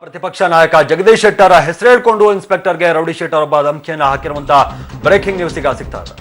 ಪ್ರತಿಪಕ್ಷ ನಾಯಕ ಜಗದೀಶ್ ಶೆಟ್ಟರ್ ಹೆಸರು ಹೇಳ್ಕೊಂಡು ಇನ್ಸ್ಪೆಕ್ಟರ್ಗೆ ರೌಡಿ ಶೀಟರ್ ಒಬ್ಬ ಧಮಕಿಯನ್ನು ಹಾಕಿರುವಂತಹ ಬ್ರೇಕಿಂಗ್ ನ್ಯೂಸ್ ಈಗ ಸಿಗ್ತಾ ಇದೆ.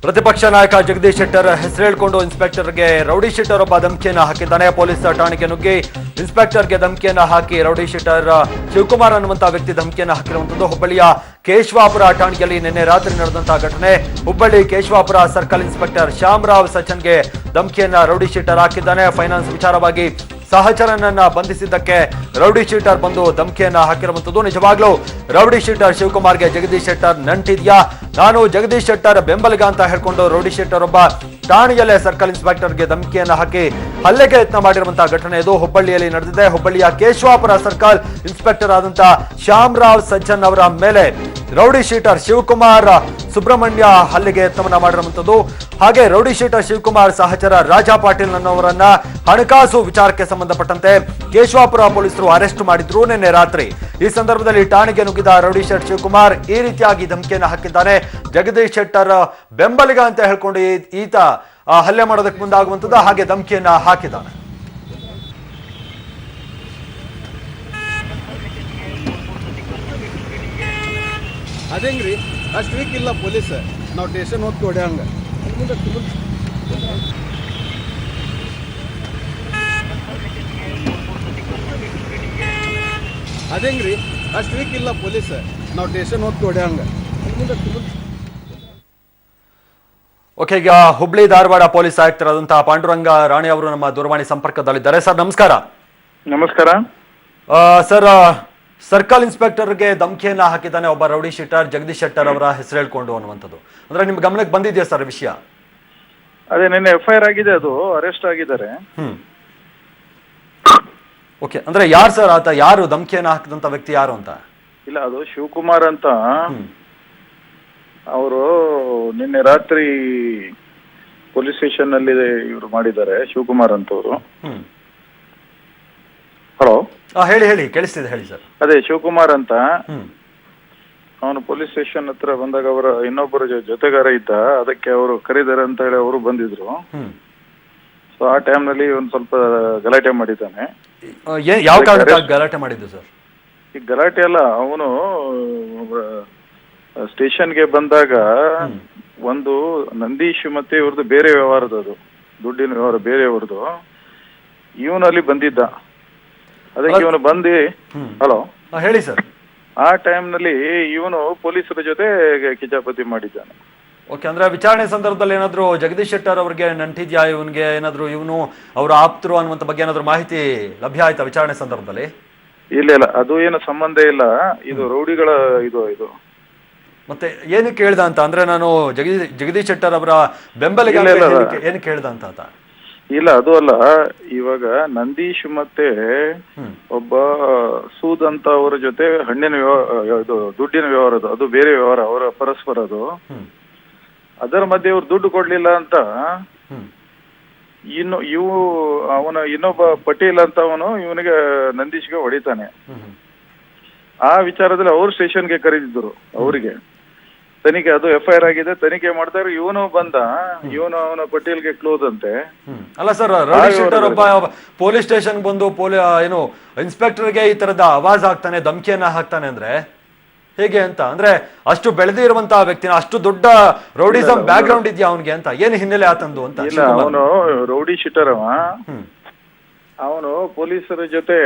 ಪ್ರತಿಪಕ್ಷ ನಾಯಕ ಜಗದೀಶ್ ಶೆಟ್ಟರ್ ಹೆಸರು ಹೇಳ್ಕೊಂಡು ಇನ್ಸ್ಪೆಕ್ಟರ್ಗೆ ರೌಡಿ ಶೀಟರ್ ಒಬ್ಬ ಧಮಕಿಯನ್ನು ಹಾಕಿದ್ದಾನೆ. ಪೊಲೀಸ್ ಠಾಣೆಗೆ ನುಗ್ಗಿ ಇನ್ಸ್ಪೆಕ್ಟರ್ಗೆ ಧಮಕಿಯನ್ನು ಹಾಕಿ ರೌಡಿ ಶೀಟರ್ ಶಿವಕುಮಾರ್ ಅನ್ನುವಂತಹ ವ್ಯಕ್ತಿ ಧಮಕಿಯನ್ನು ಹಾಕಿರುವಂತದ್ದು ಹುಬ್ಬಳ್ಳಿಯ ಕೇಶವಾಪುರ ಠಾಣೆಯಲ್ಲಿ ನಿನ್ನೆ ರಾತ್ರಿ ನಡೆದಂತಹ ಘಟನೆ. ಹುಬ್ಬಳ್ಳಿ ಕೇಶವಾಪುರ ಸರ್ಕಲ್ ಇನ್ಸ್ಪೆಕ್ಟರ್ ಶ್ಯಾಮರಾವ್ ಸಚನ್ಗೆ ಧಮಕಿಯನ್ನ ರೌಡಿ ಶೀಟರ್ ಹಾಕಿದ್ದಾನೆ. ಫೈನಾನ್ಸ್ ವಿಚಾರವಾಗಿ ಸಹಚರನನ್ನ ಬಂಧಿಸಿದ್ದಕ್ಕೆ ರೌಡಿ ಶೀಟರ್ ಬಂದು ಧಮಕಿಯನ್ನ ಹಾಕಿರುವಂತದ್ದು. ನಿಜವಾಗ್ಲೂ ರೌಡಿ ಶೀಟರ್ ಶಿವಕುಮಾರ್ಗೆ ಜಗದೀಶ್ ಶೆಟ್ಟರ್ ನಂಟಿದ್ಯಾ? ನಾನು ಜಗದೀಶ್ ಶೆಟ್ಟರ್ ಬೆಂಬಲಿಗ ಅಂತ ಹೇಳ್ಕೊಂಡು ರೌಡಿ ಶೀಟರ್ ಒಬ್ಬ ಠಾಣೆಯಲ್ಲೇ ಸರ್ಕಲ್ ಇನ್ಸ್ಪೆಕ್ಟರ್ಗೆ ಧಮಕಿಯನ್ನ ಹಾಕಿ ಹಲ್ಲೆಗೆ ಯತ್ನ ಮಾಡಿರುವಂತಹ ಘಟನೆ ಇದು ಹುಬ್ಬಳ್ಳಿಯಲ್ಲಿ ನಡೆದಿದೆ. ಹುಬ್ಬಳ್ಳಿಯ ಕೇಶವಾಪುರ ಸರ್ಕಲ್ ಇನ್ಸ್ಪೆಕ್ಟರ್ ಆದಂತಹ ಶ್ಯಾಮರಾವ್ ಸಜ್ಜನ್ ಅವರ ಮೇಲೆ ರೌಡಿ ಶೀಟರ್ ಶಿವಕುಮಾರ್ ಸುಬ್ರಹ್ಮಣ್ಯ ಹಲ್ಲೆಗೆ ಯತ್ನವನ್ನ ಮಾಡಿರುವಂತದ್ದು. ಹಾಗೆ ರೌಡಿ ಶೀಟರ್ ಶಿವಕುಮಾರ್ ಸಹಚರ ರಾಜಾ ಪಾಟೀಲ್ ಅನ್ನೋವರನ್ನ ಹಣಕಾಸು ವಿಚಾರಕ್ಕೆ ಸಂಬಂಧಪಟ್ಟಂತೆ ಕೇಶವಾಪುರ ಪೊಲೀಸರು ಅರೆಸ್ಟ್ ಮಾಡಿದ್ರು ನಿನ್ನೆ ರಾತ್ರಿ. ಈ ಸಂದರ್ಭದಲ್ಲಿ ಠಾಣೆಗೆ ನುಗ್ಗಿದ ರೌಡಿ ಶೀಟರ್ ಶಿವಕುಮಾರ್ ಈ ರೀತಿಯಾಗಿ ಧಮಕಿಯನ್ನು ಹಾಕಿದ್ದಾನೆ. ಜಗದೀಶ್ ಶೆಟ್ಟರ್ ಬೆಂಬಲಿಗ ಅಂತ ಹೇಳ್ಕೊಂಡು ಈತ ಹಲ್ಲೆ ಮಾಡೋದಕ್ಕೆ ಮುಂದಾಗುವಂಥದ್ದು, ಹಾಗೆ ಧಮಕಿಯನ್ನ ಹಾಕಿದ್ದಾನೆ. ಅದೇಂಗ್ರಿ ಅಷ್ಟು ವೀಕ್ ಇಲ್ಲ ಪೊಲೀಸ್. ನಾವು ಸ್ಟೇಷನ್ ಹೋಗಿ ಹೊಡೆಯಂಗ ಅದೇಂಗ್ರಿ ಅಷ್ಟು ವೀಕ್ ಇಲ್ಲ ಪೊಲೀಸ್. ನಾವು ಸ್ಟೇಷನ್ ಹೋಗಿ ಹೊಡೆಯಂಗ. ಓಕೆ, ಈಗ ಹುಬ್ಳಿ ಧಾರವಾಡ ಪೊಲೀಸ್ ಆಯುಕ್ತರಾದಂತಹ ಪಾಂಡುರಂಗ ರಾಣಿ ಅವರು ನಮ್ಮ ದೂರವಾಣಿ ಸಂಪರ್ಕದಲ್ಲಿದ್ದಾರೆ. ಸರ್ ನಮಸ್ಕಾರ. ನಮಸ್ಕಾರ ಸರ್, ಸರ್ಕಲ್ ಇನ್ಸ್ಪೆಕ್ಟರ್ಗೆ ಧಮಕಿಯನ್ನ ಹಾಕಿದ್ದಾನೆ ಒಬ್ಬ ರೌಡಿ ಶೀಟರ್ ಜಗದೀಶ್ ಶೆಟ್ಟರ್ ಅವರ ಹೆಸರು ಹೇಳ್ಕೊಂಡು ಅನ್ನುವಂಥದ್ದು. ಅಂದ್ರೆ ನಿಮ್ ಗಮನಕ್ಕೆ ಬಂದಿದೆಯಾ ಸರ್ ವಿಷಯ? ಅದೇ ನಿನ್ನೆ FIR ಆಗಿದೆ, ಅದು ಅರೆಸ್ಟ್ ಆಗಿದ್ದಾರೆ. ಓಕೆ, ಅಂದ್ರೆ ಯಾರು ಸರ್ ಆತ? ಯಾರು ಧಮಕಿಯನ್ನ ಹಾಕಿದಂತ ವ್ಯಕ್ತಿ ಯಾರು ಅಂತ? ಇಲ್ಲ, ಅದು ಶಿವಕುಮಾರ್ ಅಂತ. ಅವರು ನಿನ್ನೆ ರಾತ್ರಿ ಪೊಲೀಸ್ ಸ್ಟೇಷನ್ ನಲ್ಲಿ ಇವರು ಮಾಡಿದ್ದಾರೆ, ಶಿವಕುಮಾರ್ ಅಂತವರು. ಹಲೋ, ಹೇಳಿ ಹೇಳಿ, ಕೇಳಿಸ್ತಿದೆ, ಹೇಳಿ ಸರ್. ಅದೇ ಶಿವಕುಮಾರ್ ಅಂತ. ಅವನು ಪೊಲೀಸ್ ಸ್ಟೇಷನ್ ಹತ್ರ ಬಂದಾಗ ಅವರ ಇನ್ನೊಬ್ಬರ ಜೊತೆಗಾರ ಇದ್ದ, ಅದಕ್ಕೆ ಅವರು ಕರೀದಾರೆ ಅಂತ ಹೇಳಿ ಅವರು ಬಂದಿದ್ರು. ಸೊ ಆ ಟೈಮ್ ನಲ್ಲಿ ಒಂದ್ ಸ್ವಲ್ಪ ಗಲಾಟೆ ಮಾಡಿದ್ದಾನೆ. ಯಾವ ಕಾರಣಕ್ಕೆ ಗಲಾಟೆ ಮಾಡಿದ್ದು ಸರ್? ಈ ಗಲಾಟೆ ಅಲ್ಲ, ಅವನು ಸ್ಟೇಷನ್ಗೆ ಬಂದಾಗ ಒಂದು ನಂದೀಶ್ ಮತ್ತೆ ಇವ್ರದ್ದು ಬೇರೆ ವ್ಯವಹಾರದ, ಅದು ದುಡ್ಡಿನ ವ್ಯವಹಾರ ಬೇರೆಯವ್ರದ್ದು. ಇವನು ಅಲ್ಲಿ ಬಂದಿದ್ದ, ಅದಕ್ಕೆ ಇವನು ಬಂದು ಹಲೋ ಹೇಳಿ ಸರ್. ಆ ಟೈಮ್ ನಲ್ಲಿ ಇವನು ಪೊಲೀಸರ ಜೊತೆ ಕಿಚಾಪತಿ ಮಾಡಿದ್ದಾನೆ. ಓಕೆ, ಅಂದ್ರೆ ವಿಚಾರಣೆ ಸಂದರ್ಭದಲ್ಲಿ ಏನಾದ್ರು ಜಗದೀಶ್ ಶೆಟ್ಟರ್ ಅವ್ರಿಗೆ ನಂಟಿದ್ಯಾ, ಇವನ್ಗೆ ಏನಾದ್ರು ಇವನು ಅವ್ರ ಆಪ್ತರು ಅನ್ನುವಂತ ಬಗ್ಗೆ ಏನಾದ್ರು ಮಾಹಿತಿ ಲಭ್ಯ ಆಯ್ತಾ ವಿಚಾರಣೆ ಸಂದರ್ಭದಲ್ಲಿ? ಇಲ್ಲ ಇಲ್ಲ, ಅದು ಏನು ಸಂಬಂಧ ಇಲ್ಲ. ಇದು ರೌಡಿಗಳ ಇದು ಮತ್ತೆ ಏನಕ್ಕೆ ಹೇಳ್ದ ಅಂತ? ಅಂದ್ರೆ ನಾನು ಜಗದೀಶ್ ಶೆಟ್ಟರ್ ಅವರ ಬೆಂಬಲಿಗ ಏನಕ್ಕೆ ಹೇಳ್ದ ಅಂತ ಆತ? ಇಲ್ಲ, ಅದು ಅಲ್ಲ. ಇವಾಗ ನಂದೀಶ್ ಮತ್ತೆ ಒಬ್ಬ ಸೂದ್ ಅಂತ ಅವರ ಜೊತೆ ಹಣ್ಣಿನ ಇದು ದುಡ್ಡಿನ ವ್ಯವಹಾರದು, ಅದು ಬೇರೆ ವ್ಯವಹಾರ, ಅವರ ಪರಸ್ಪರ ಅದು. ಅದರ ಮಧ್ಯೆ ಇವ್ರು ದುಡ್ಡು ಕೊಡ್ಲಿಲ್ಲ ಅಂತ ಅವನ ಇನ್ನೊಬ್ಬ ಪಟೇಲ್ ಅಂತ ಅವನು ಇವನಿಗೆ ನಂದೀಶ್ಗೆ ಹೊಡಿತಾನೆ. ಆ ವಿಚಾರದಲ್ಲಿ ಅವ್ರು ಸ್ಟೇಷನ್ಗೆ ಕರೆದಿದ್ರು ಅವರಿಗೆ ತನಿಖೆ. ಅದು FIR ಆಗಿದೆ, ತನಿಖೆ ಮಾಡ್ತಾರೆ. ಇವನು ಬಂದ, ಇವನು ಅವನ ಪಟೇಲ್ಗೆ ಕ್ಲೋಸ್ ಅಂತೆ. ಅಲ್ಲ ಸರ್, ರೌಡಿ ಶೀಟರ್ ಒಬ್ಬ ಪೊಲೀಸ್ ಸ್ಟೇಷನ್ ಬಂದು ಏನು ಇನ್ಸ್ಪೆಕ್ಟರ್ಗೆ ಈ ತರದ ಆವಾಜ್ ಹಾಕ್ತಾನೆ, ಧಮಕಿಯನ್ನ ಹಾಕ್ತಾನೆ ಅಂದ್ರೆ ಹೇಗೆ ಅಂತ? ಅಂದ್ರೆ ಅಷ್ಟು ಬೆಳೆದಿರುವಂತಹ ವ್ಯಕ್ತಿನ, ಅಷ್ಟು ದೊಡ್ಡ ರೌಡಿಸಂ ಬ್ಯಾಕ್ ಗ್ರೌಂಡ್ ಇದೆಯಾ ಅವನಿಗೆ ಅಂತ? ಏನು ಹಿನ್ನೆಲೆ ಆತಂದು ಅಂತ? ಅವನು ರೌಡಿ ಶೀಟರ್ ಅವ. ಅವನು ಪೊಲೀಸರ ಜೊತೆ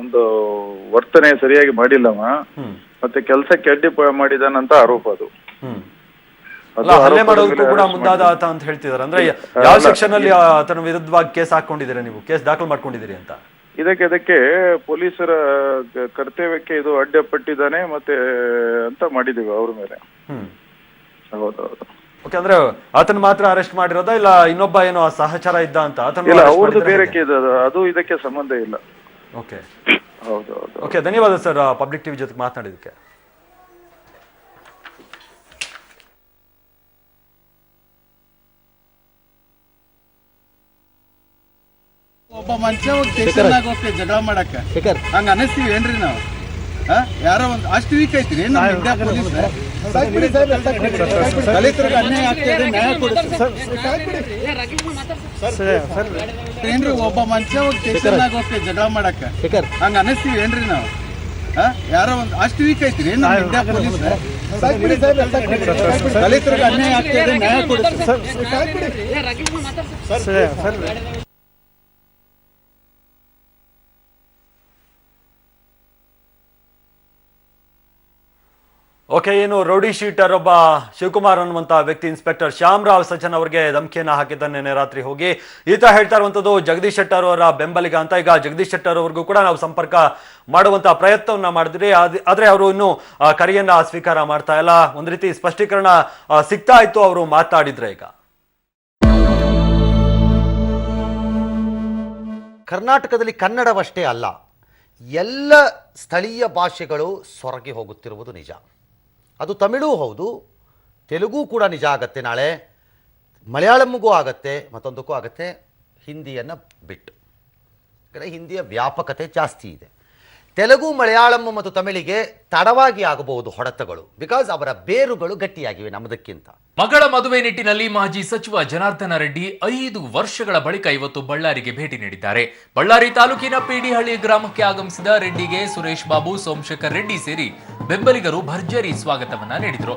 ಒಂದು ವರ್ತನೆ ಸರಿಯಾಗಿ ಮಾಡಿಲ್ಲವ, ಮತ್ತೆ ಕೆಲಸಕ್ಕೆ ಅಡ್ಡಿ ಮಾಡಿದಾನಂತ ಆರೋಪ. ಅದು ಹಲ್ಲೆ ಮಾಡೋದಕ್ಕೂ ಕೂಡ ಮುಂದಾದ ಆತ ಅಂತ ಹೇಳ್ತಿದಾರೆ. ಅಂದ್ರೆ ಯಾವ ಸೆಕ್ಷನ್ ಅಲ್ಲಿ ಆತನ ವಿರುದ್ಧವಾಗಿ ಕೇಸ್ ಹಾಕೊಂಡಿದ್ದೀರಾ ನೀವು? ಕೇಸ್ ದಾಖಲು ಮಾಡ್ಕೊಂಡಿದ್ದೀರಿ ಅಂತ? ಇದಕ್ಕೆ ಪೊಲೀಸರ ಕರ್ತವ್ಯಕ್ಕೆ ಇದು ಅಡ್ಡಪಟ್ಟಿದ್ದಾನೆ ಮತ್ತೆ ಅಂತ ಮಾಡಿದೀವಿ ಅವ್ರ ಮೇಲೆ. ಹೌದೌದು. ಓಕೆ, ಅಂದ್ರೆ ಆತನ ಮಾತ್ರ ಅರೆಸ್ಟ್ ಮಾಡಿರೋದಾ ಇಲ್ಲ ಇನ್ನೊಬ್ಬ ಏನೋ ಸಹಚರ ಇದ್ದ ಅಂತ ಇಲ್ಲ, ಅವ್ರದ್ದು ಬೇರೆ ಕೇಸ್ ಅದು ಇದಕ್ಕೆ ಸಂಬಂಧ ಇಲ್ಲ. ಓಕೆ ಹೌದು ಹೌದು. ಓಕೆ, ಧನ್ಯವಾದ ಸರ್ ಪಬ್ಲಿಕ್ ಟಿವಿ ಜೊತೆ ಮಾತನಾಡಿದಕ್ಕೆ. ಒಬ್ಬ ಮನುಷ್ಯ ಸ್ಟೇಷನ್ದಾಗ ಹೋಗ್ತೇವೆ ಜಗಳ ಮಾಡಕ್ಕೆ, ಹಂಗ ಅನಿಸ್ತೀವಿ ಏನ್ರಿ ನಾವು? ಯಾರೋ ಒಂದು ಅಷ್ಟು ವೀಕ್ ಐತ್ರಿ ನಮ್ಮ ಇಂಡಿಯಾ ಪೊಲೀಸ್. ದಲಿತರಿಗೆ ಅನ್ಯಾಯ ಆಗ್ತಿದೆ, ನ್ಯಾಯ ಏನ್ರಿ? ಒಬ್ಬ ಮನುಷ್ಯ ಸ್ಟೇಷನ್ದಾಗ ಹೋಗ್ತೇವೆ ಜಗಳ ಮಾಡಕ್ಕೆ, ಹಂಗ ಅನಿಸ್ತೀವಿ ಏನ್ರಿ ನಾವು? ಯಾರೋ ಒಂದು ಅಷ್ಟು ವೀಕ್ ಐತ್ರಿ ನಮ್ಮ ಇಂಡಿಯಾ ಪೊಲೀಸ್. ದಲಿತರಿಗೆ ಅನ್ಯಾಯ ಆಗ್ತಿದೆ, ನ್ಯಾಯ ಕೊಡುತ್ತೆ. ಓಕೆ, ಏನು ರೌಡಿ ಶೀಟರ್ ಒಬ್ಬ ಶಿವಕುಮಾರ್ ಅನ್ನುವಂತ ವ್ಯಕ್ತಿ ಇನ್ಸ್ಪೆಕ್ಟರ್ ಶ್ಯಾಮರಾವ್ ಸಜ್ಜನ್ ಅವರಿಗೆ ಧಮಕಿಯನ್ನ ಹಾಕಿದ್ದ ನಿನ್ನೆ ರಾತ್ರಿ ಹೋಗಿ. ಈತ ಹೇಳ್ತಾ ಇರುವಂತದ್ದು ಜಗದೀಶ್ ಶೆಟ್ಟರ್ ಅವರ ಬೆಂಬಲಿಗ ಅಂತ. ಈಗ ಜಗದೀಶ್ ಶೆಟ್ಟರ್ ಅವರಿಗೂ ಕೂಡ ನಾವು ಸಂಪರ್ಕ ಮಾಡುವಂತ ಪ್ರಯತ್ನವನ್ನ ಮಾಡಿದ್ರಿ, ಆದ್ರೆ ಅವರು ಇನ್ನು ಕರೆಯನ್ನ ಸ್ವೀಕಾರ ಮಾಡ್ತಾ ಇಲ್ಲ. ಒಂದ್ ರೀತಿ ಸ್ಪಷ್ಟೀಕರಣ ಸಿಗ್ತಾ ಇತ್ತು, ಅವರು ಮಾತಾಡಿದ್ರೆ. ಈಗ ಕರ್ನಾಟಕದಲ್ಲಿ ಕನ್ನಡವಷ್ಟೇ ಅಲ್ಲ, ಎಲ್ಲ ಸ್ಥಳೀಯ ಭಾಷೆಗಳು ಸೊರಗಿ ಹೋಗುತ್ತಿರುವುದು ನಿಜ. ಅದು ತಮಿಳೂ ಹೌದು, ತೆಲುಗು ಕೂಡ ನಿಜ ಆಗತ್ತೆ, ನಾಳೆ ಮಲಯಾಳಂಗೂ ಆಗತ್ತೆ, ಮತ್ತೊಂದಕ್ಕೂ ಆಗತ್ತೆ, ಹಿಂದಿಯನ್ನು ಬಿಟ್ಟು. ಯಾಕಂದರೆ ಹಿಂದಿಯ ವ್ಯಾಪಕತೆ ಜಾಸ್ತಿ ಇದೆ. ತೆಲುಗು, ಮಲಯಾಳಂ ಮತ್ತು ತಮಿಳಿಗೆ ತಡವಾಗಿ ಆಗಬಹುದು ಹೊಡೆತಗಳು, ಬಿಕಾಸ್ ಅವರ ಬೇರುಗಳು ಗಟ್ಟಿಯಾಗಿವೆ ನಮ್ಮದಕ್ಕಿಂತ. ಮಗಳ ಮದುವೆ ನಿಟ್ಟಿನಲ್ಲಿ ಮಾಜಿ ಸಚಿವ ಜನಾರ್ದನ ರೆಡ್ಡಿ 5 ವರ್ಷಗಳ ಬಳಿಕ ಇವತ್ತು ಬಳ್ಳಾರಿಗೆ ಭೇಟಿ ನೀಡಿದ್ದಾರೆ. ಬಳ್ಳಾರಿ ತಾಲೂಕಿನ ಪಿಡಿಹಳ್ಳಿ ಗ್ರಾಮಕ್ಕೆ ಆಗಮಿಸಿದ ರೆಡ್ಡಿಗೆ ಸುರೇಶ್ ಬಾಬು, ಸೋಮಶೇಖರ್ ರೆಡ್ಡಿ ಸೇರಿ ಬೆಂಬಲಿಗರು ಭರ್ಜರಿ ಸ್ವಾಗತವನ್ನ ನೀಡಿದರು.